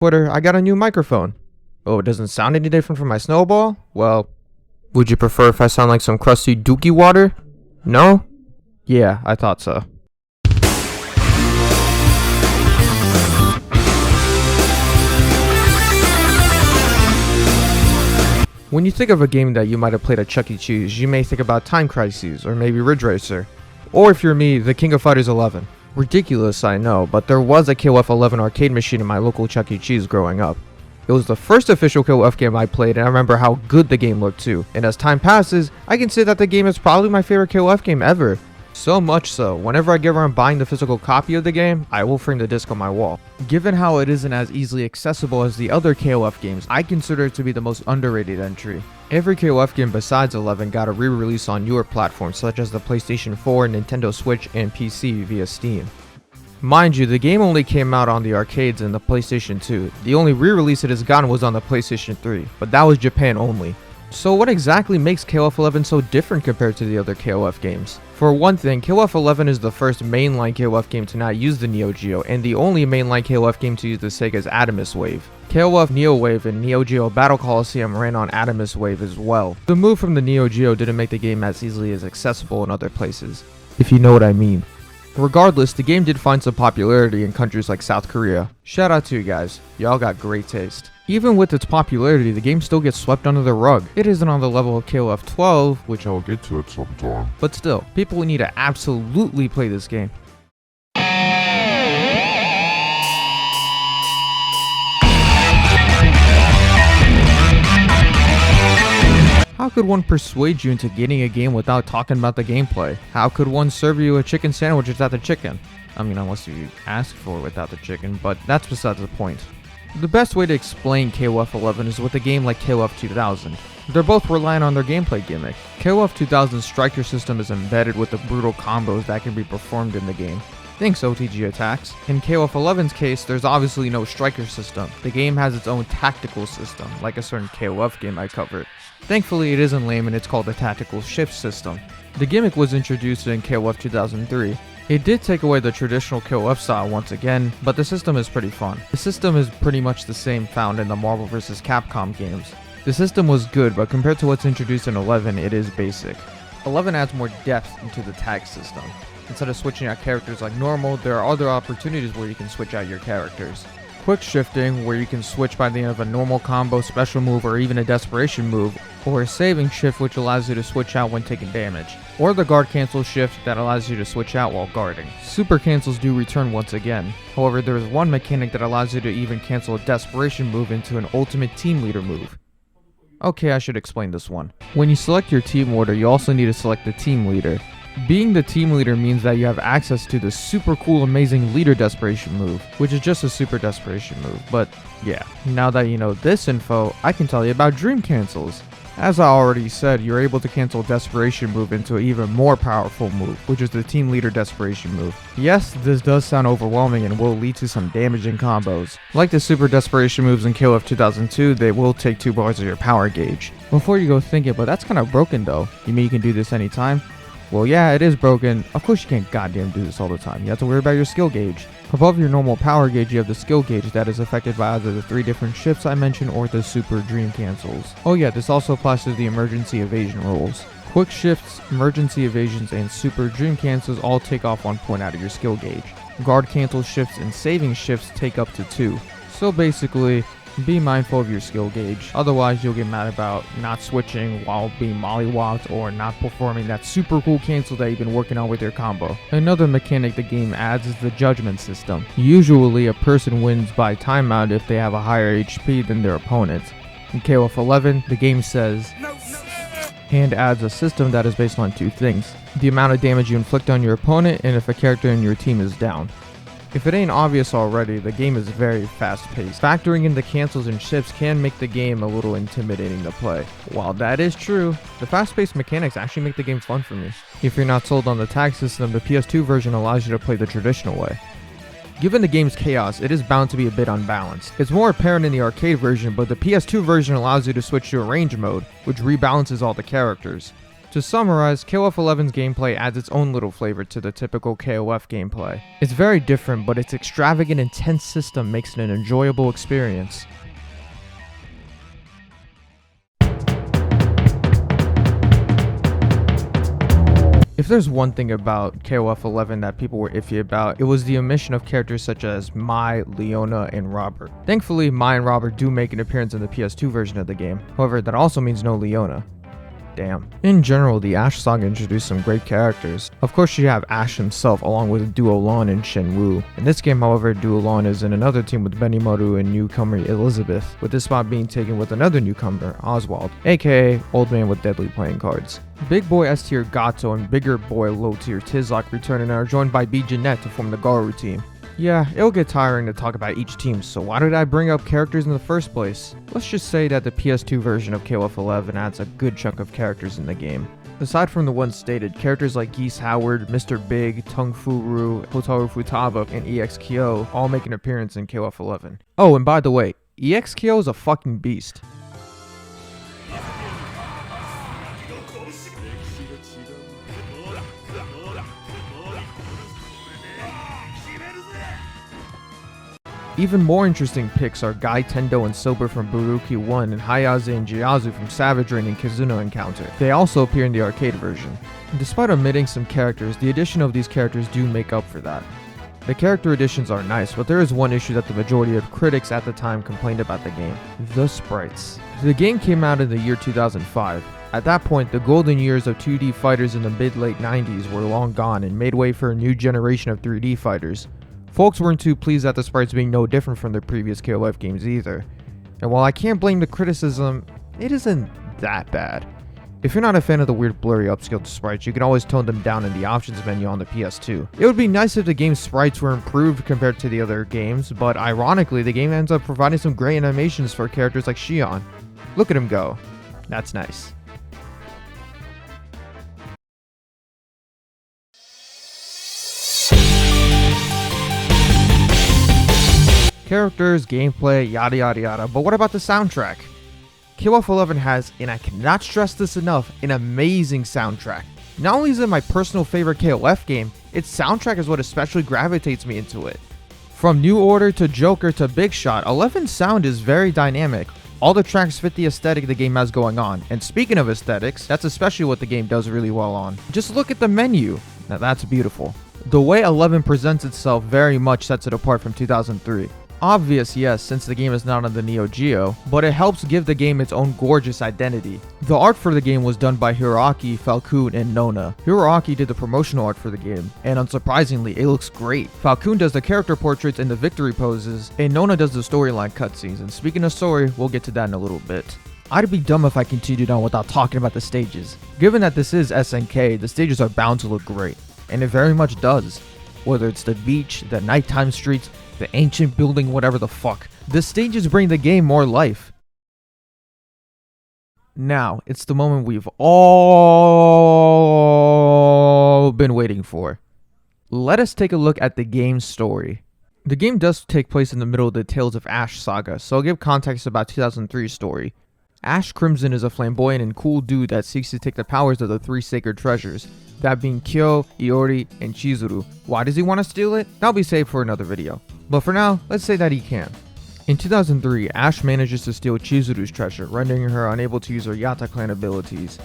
Twitter, I got a new microphone. Oh, it doesn't sound any different from my snowball? Well, would you prefer if I sound like some crusty dookie water? No? Yeah, I thought so. When you think of a game that you might have played at Chuck E. Cheese, you may think about Time Crises, or maybe Ridge Racer. Or if you're me, The King of Fighters 11. Ridiculous, I know, but there was a KOF 11 arcade machine in my local Chuck E. Cheese growing up. It was the first official KOF game I played, and I remember how good the game looked too. And as time passes, I can say that the game is probably my favorite KOF game ever. So much so, whenever I get around buying the physical copy of the game, I will frame the disc on my wall. Given how it isn't as easily accessible as the other KOF games, I consider it to be the most underrated entry. Every KOF game besides 11 got a re-release on newer platforms such as the PlayStation 4, Nintendo Switch, and PC via Steam. Mind you, the game only came out on the arcades and the PlayStation 2. The only re-release it has gotten was on the PlayStation 3, but that was Japan only. So what exactly makes KOF 11 so different compared to the other KOF games? For one thing, KOF 11 is the first mainline KOF game to not use the Neo Geo, and the only mainline KOF game to use the Sega's Adamus Wave. KOF Neo Wave and Neo Geo Battle Coliseum ran on Adamus Wave as well. The move from the Neo Geo didn't make the game as easily as accessible in other places, if you know what I mean. Regardless, the game did find some popularity in countries like South Korea. Shout out to you guys, y'all got great taste. Even with its popularity, the game still gets swept under the rug. It isn't on the level of KOF 12, which I'll get to at some time. But still, people need to absolutely play this game. How could one persuade you into getting a game without talking about the gameplay? How could one serve you a chicken sandwich without the chicken? I mean, unless you ask for it without the chicken, but that's besides the point. The best way to explain KOF 11 is with a game like KOF 2000. They're both relying on their gameplay gimmick. KOF 2000's striker system is embedded with the brutal combos that can be performed in the game. Thanks OTG attacks. In KOF 11's case, there's obviously no striker system. The game has its own tactical system, like a certain KOF game I covered. Thankfully, it isn't lame and it's called the tactical shift system. The gimmick was introduced in KOF 2003. It did take away the traditional KOF style once again, but the system is pretty fun. The system is pretty much the same found in the Marvel vs. Capcom games. The system was good, but compared to what's introduced in 11, it is basic. 11 adds more depth into the tag system. Instead of switching out characters like normal, there are other opportunities where you can switch out your characters. Quick shifting, where you can switch by the end of a normal combo, special move, or even a desperation move, or a saving shift which allows you to switch out when taking damage, or the guard cancel shift that allows you to switch out while guarding. Super cancels do return once again. However, there is one mechanic that allows you to even cancel a desperation move into an ultimate team leader move. Okay, I should explain this one. When you select your team order, you also need to select the team leader. Being the team leader means that you have access to the super cool amazing leader desperation move, which is just a super desperation move, but yeah. Now that you know this info, I can tell you about dream cancels. As I already said, you're able to cancel a desperation move into an even more powerful move, which is the team leader desperation move. Yes, this does sound overwhelming and will lead to some damaging combos. Like the super desperation moves in KOF 2002, they will take 2 bars of your power gauge. Before you go thinking, but that's kind of broken though. You mean you can do this anytime? Well, yeah, it is broken. Of course you can't goddamn do this all the time. You have to worry about your skill gauge. Above your normal power gauge, you have the skill gauge that is affected by either the 3 different shifts I mentioned or the super dream cancels. Oh yeah, this also applies to the emergency evasion rules. Quick shifts, emergency evasions, and super dream cancels all take off 1 point out of your skill gauge. Guard cancel shifts and saving shifts take up to 2. So basically, be mindful of your skill gauge, otherwise you'll get mad about not switching while being mollywopped or not performing that super cool cancel that you've been working on with your combo. Another mechanic the game adds is the judgment system. Usually a person wins by timeout if they have a higher HP than their opponent. In KOF 11, the game says, and adds a system that is based on 2 things: the amount of damage you inflict on your opponent and if a character in your team is down. If it ain't obvious already, the game is very fast-paced. Factoring in the cancels and shifts can make the game a little intimidating to play. While that is true, the fast-paced mechanics actually make the game fun for me. If you're not sold on the tag system, the PS2 version allows you to play the traditional way. Given the game's chaos, it is bound to be a bit unbalanced. It's more apparent in the arcade version, but the PS2 version allows you to switch to a range mode, which rebalances all the characters. To summarize, KOF 11's gameplay adds its own little flavor to the typical KOF gameplay. It's very different, but its extravagant, intense system makes it an enjoyable experience. If there's one thing about KOF 11 that people were iffy about, it was the omission of characters such as Mai, Leona, and Robert. Thankfully, Mai and Robert do make an appearance in the PS2 version of the game. However, that also means no Leona. Damn. In general, the Ash saga introduced some great characters. Of course, you have Ash himself along with Duo Lon and Shenwu. In this game, however, Duo Lon is in another team with Benimaru and newcomer Elizabeth, with this spot being taken with another newcomer, Oswald, aka Old Man with Deadly Playing Cards. Big Boy S tier Gato and Bigger Boy Low tier Tizlok return and are joined by B Jeanette to form the Garu team. Yeah, it'll get tiring to talk about each team, so why did I bring up characters in the first place? Let's just say that the PS2 version of KOF 11 adds a good chunk of characters in the game. Aside from the ones stated, characters like Geese Howard, Mr. Big, Tung Furu, Hotaru Futaba, and EX Kyo all make an appearance in KOF 11. Oh, and by the way, EX Kyo is a fucking beast. Even more interesting picks are Gai Tendo and Sober from Buruki 1 and Hayase and Jiazu from Savage Rain and Kizuno Encounter. They also appear in the arcade version. Despite omitting some characters, the addition of these characters do make up for that. The character additions are nice, but there is one issue that the majority of critics at the time complained about the game: the sprites. The game came out in the year 2005. At that point, the golden years of 2D fighters in the mid-late 90s were long gone and made way for a new generation of 3D fighters. Folks weren't too pleased at the sprites being no different from their previous KOF games either. And while I can't blame the criticism, it isn't that bad. If you're not a fan of the weird blurry upscaled sprites, you can always tone them down in the options menu on the PS2. It would be nice if the game's sprites were improved compared to the other games, but ironically the game ends up providing some great animations for characters like Shion. Look at him go. That's nice. Characters, gameplay, yada yada yada, but what about the soundtrack? KOF 11 has, and I cannot stress this enough, an amazing soundtrack. Not only is it my personal favorite KOF game, its soundtrack is what especially gravitates me into it. From New Order to Joker to Big Shot, 11's sound is very dynamic. All the tracks fit the aesthetic the game has going on, and speaking of aesthetics, that's especially what the game does really well on. Just look at the menu. Now that's beautiful. The way 11 presents itself very much sets it apart from 2003. Obvious, yes, since the game is not on the Neo Geo, but it helps give the game its own gorgeous identity. The art for the game was done by Hiroaki, Falcon, and Nona. Hiroaki did the promotional art for the game, and unsurprisingly, it looks great. Falcon does the character portraits and the victory poses, and Nona does the storyline cutscenes, and speaking of story, we'll get to that in a little bit. I'd be dumb if I continued on without talking about the stages. Given that this is SNK, the stages are bound to look great, and it very much does. Whether it's the beach, the nighttime streets, the ancient building, whatever the fuck. The stages bring the game more life. Now, it's the moment we've all been waiting for. Let us take a look at the game's story. The game does take place in the middle of the Tales of Ash saga, so I'll give context about 2003's story. Ash Crimson is a flamboyant and cool dude that seeks to take the powers of the three sacred treasures, that being Kyo, Iori, and Chizuru. Why does he want to steal it? That'll be saved for another video. But for now, let's say that he can. In 2003, Ash manages to steal Chizuru's treasure, rendering her unable to use her Yata clan abilities.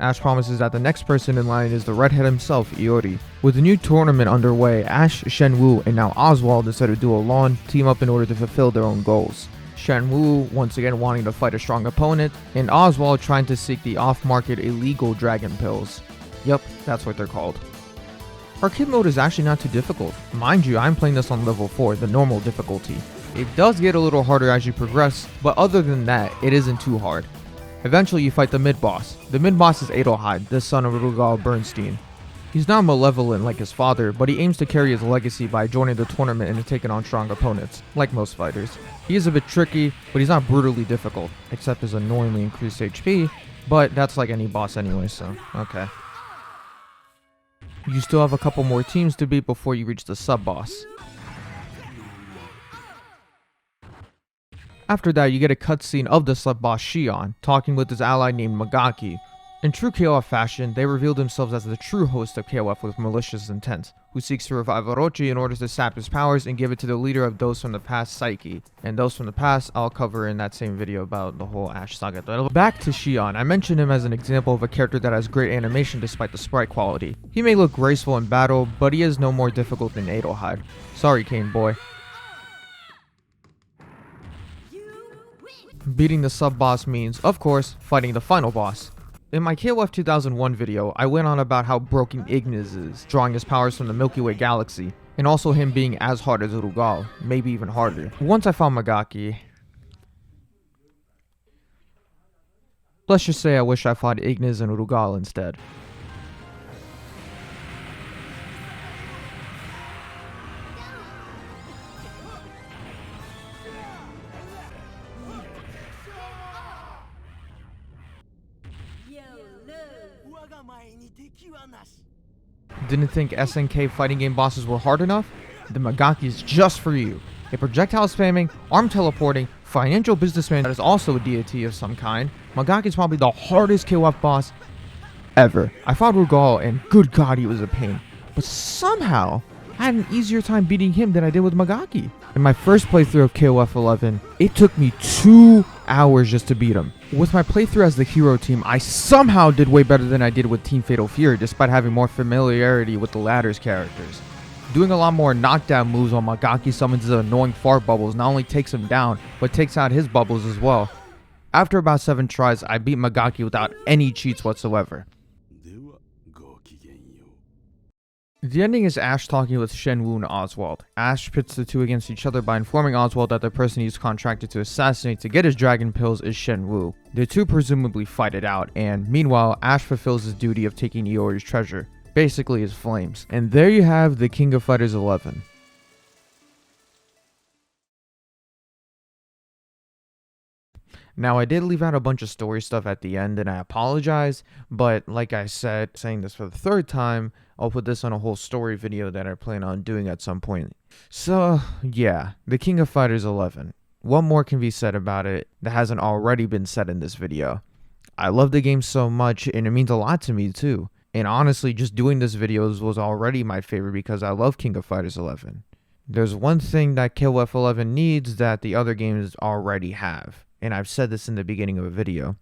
Ash promises that the next person in line is the redhead himself, Iori. With a new tournament underway, Ash, Shenwu, and now Oswald instead of Duo Lon team up in order to fulfill their own goals. Shenwu once again wanting to fight a strong opponent, and Oswald trying to seek the off-market illegal dragon pills. Yep, that's what they're called. Arcade mode is actually not too difficult. Mind you, I'm playing this on level 4, the normal difficulty. It does get a little harder as you progress, but other than that, it isn't too hard. Eventually you fight the mid-boss. The mid-boss is Edelheid, the son of Rugal Bernstein. He's not malevolent like his father, but he aims to carry his legacy by joining the tournament and taking on strong opponents, like most fighters. He is a bit tricky, but he's not brutally difficult, except his annoyingly increased HP, but that's like any boss anyway, so okay. You still have a couple more teams to beat before you reach the sub-boss. After that, you get a cutscene of the sub-boss Shion, talking with his ally named Magaki. In true KOF fashion, they revealed themselves as the true host of KOF with malicious intent, who seeks to revive Orochi in order to sap his powers and give it to the leader of those from the past, Saiki. And those from the past, I'll cover in that same video about the whole Ash saga. Back to Shion, I mentioned him as an example of a character that has great animation despite the sprite quality. He may look graceful in battle, but he is no more difficult than Edelheid. Sorry, Kane boy. Beating the sub-boss means, of course, fighting the final boss. In my KOF 2001 video, I went on about how broken Ignis is, drawing his powers from the Milky Way galaxy, and also him being as hard as Rugal, maybe even harder. Once I found Magaki, let's just say I wish I fought Ignis and Rugal instead. Didn't think SNK fighting game bosses were hard enough? The Magaki is just for you. A projectile spamming, arm teleporting, financial businessman that is also a deity of some kind, Magaki is probably the hardest KOF boss ever. I fought Rugal and good god he was a pain. But somehow, I had an easier time beating him than I did with Magaki. In my first playthrough of KOF 11, it took me 2 hours just to beat him. With my playthrough as the hero team, I somehow did way better than I did with Team Fatal Fury, despite having more familiarity with the latter's characters. Doing a lot more knockdown moves while Magaki summons his annoying fart bubbles not only takes him down, but takes out his bubbles as well. After about 7 tries, I beat Magaki without any cheats whatsoever. The ending is Ash talking with Shenwu and Oswald. Ash pits the two against each other by informing Oswald that the person he's contracted to assassinate to get his dragon pills is Shenwu. The two presumably fight it out, and meanwhile, Ash fulfills his duty of taking Iori's treasure, basically his flames. And there you have the King of Fighters 11. Now, I did leave out a bunch of story stuff at the end, and I apologize, but like I said, saying this for the 3rd time, I'll put this on a whole story video that I plan on doing at some point. So, yeah, the King of Fighters 11. What more can be said about it that hasn't already been said in this video? I love the game so much, and it means a lot to me too. And honestly, just doing this video was already my favorite because I love King of Fighters 11. There's one thing that KOF 11 needs that the other games already have. And I've said this in the beginning of a video.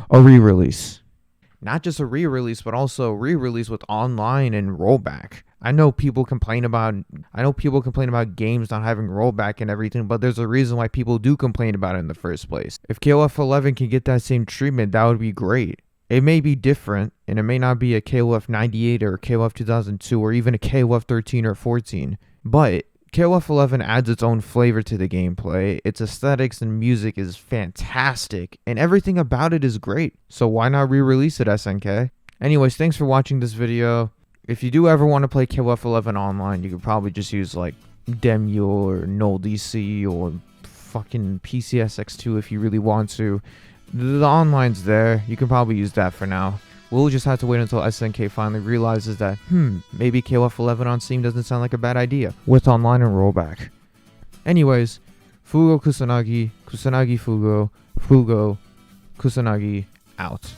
A re-release. Not just a re-release, but also a re-release with online and rollback. I know people complain about games not having rollback and everything, but there's a reason why people do complain about it in the first place. If KOF 11 can get that same treatment, that would be great. It may be different, and it may not be a KOF 98 or a KOF 2002 or even a KOF 13 or 14, but KOF 11 adds its own flavor to the gameplay, its aesthetics and music is fantastic, and everything about it is great, so why not re-release it, SNK? Anyways, thanks for watching this video. If you do ever want to play KOF 11 online, you could probably just use like Demule or Null DC or fucking PCSX2 if you really want to. The online's there, you can probably use that for now. We'll just have to wait until SNK finally realizes that, maybe KOF 11 on Steam doesn't sound like a bad idea, with online and rollback. Anyways, Fugo Kusanagi, Kusanagi Fugo, Fugo Kusanagi, out.